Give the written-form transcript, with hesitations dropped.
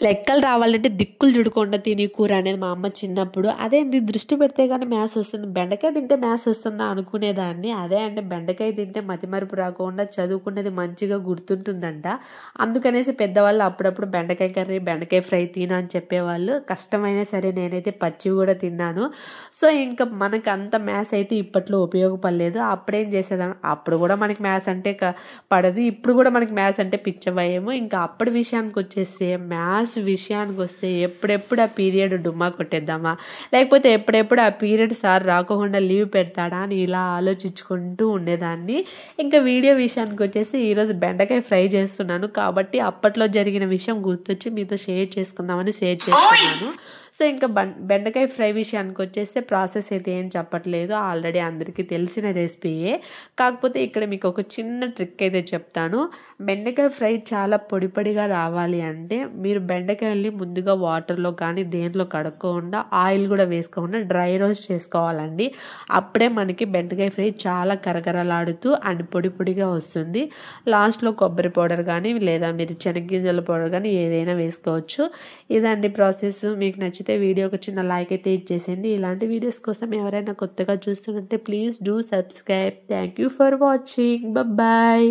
లెక్కలు రావాలంటే దిక్కులు చూడకుండా తిని కూర అనేది మా అమ్మ చిన్నప్పుడు. అదేంది దృష్టి పెడితే కానీ మ్యాథ్స్ వస్తుంది, బెండకాయ తింటే మ్యాథ్స్ వస్తుందా అనుకునేదాన్ని. అదే అంటే బెండకాయ తింటే మతిమరుపు రాకుండా చదువుకున్నది మంచిగా గుర్తుంటుందంట. అందుకనేసి పెద్దవాళ్ళు అప్పుడప్పుడు బెండకాయ కర్రీ, బెండకాయ ఫ్రై తిను అని చెప్పేవాళ్ళు. కష్టమైనా సరే నేనైతే పచ్చివి కూడా తిన్నాను. సో ఇంకా మనకు అంత మ్యాథ్స్ అయితే ఇప్పట్లో ఉపయోగపడలేదు. అప్పుడేం చేసేదాన్ని, అప్పుడు కూడా మనకి మ్యాథ్స్ అంటే పడదు, ఇప్పుడు కూడా మనకి మ్యాథ్స్ అంటే పిచ్చ భయము. ఇంకా అప్పటి విషయానికి వచ్చేస్తే విషయానికి వస్తే ఎప్పుడెప్పుడు ఆ పీరియడ్ డుమ్మా కొట్టేద్దామా, లేకపోతే ఎప్పుడెప్పుడు ఆ పీరియడ్ సార్ రాకుండా లీవ్ పెడతాడా అని ఇలా ఆలోచించుకుంటూ ఉండేదాన్ని. ఇంకా వీడియో విషయానికి వచ్చేసి ఈరోజు బెండకాయ ఫ్రై చేస్తున్నాను కాబట్టి అప్పట్లో జరిగిన విషయం గుర్తొచ్చి మీతో షేర్ చేసుకుందామని షేర్ చేస్తున్నాను. సో ఇంకా బెండకాయ ఫ్రై విషయానికి వచ్చేస్తే ప్రాసెస్ అయితే ఏం చెప్పట్లేదు, ఆల్రెడీ అందరికీ తెలిసిన రెసిపీయే. కాకపోతే ఇక్కడ మీకు ఒక చిన్న ట్రిక్ అయితే చెప్తాను. బెండకాయ ఫ్రై చాలా పొడి పొడిగా రావాలి అంటే మీరు బెండకాయల్ని ముందుగా వాటర్లో కానీ దేంట్లో కడుక్కోకుండా, ఆయిల్ కూడా వేసుకోకుండా డ్రై రోస్ట్ చేసుకోవాలండి. అప్పుడే మనకి బెండకాయ ఫ్రై చాలా కరకరలాడుతూ అండ్ పొడి పొడిగా వస్తుంది. లాస్ట్లో కొబ్బరి పౌడర్ కానీ లేదా మీరు శనగింజల పౌడర్ కానీ ఏదైనా వేసుకోవచ్చు. ఇదండి ప్రాసెస్. మీకు నచ్చితే వీడియోకి చిన్న లైక్ అయితే ఇచ్చేసేయండి. ఇలాంటి వీడియోస్ కోసం ఎవరైనా కొత్తగా చూస్తుంటే please do subscribe. Thank you for watching. Bye.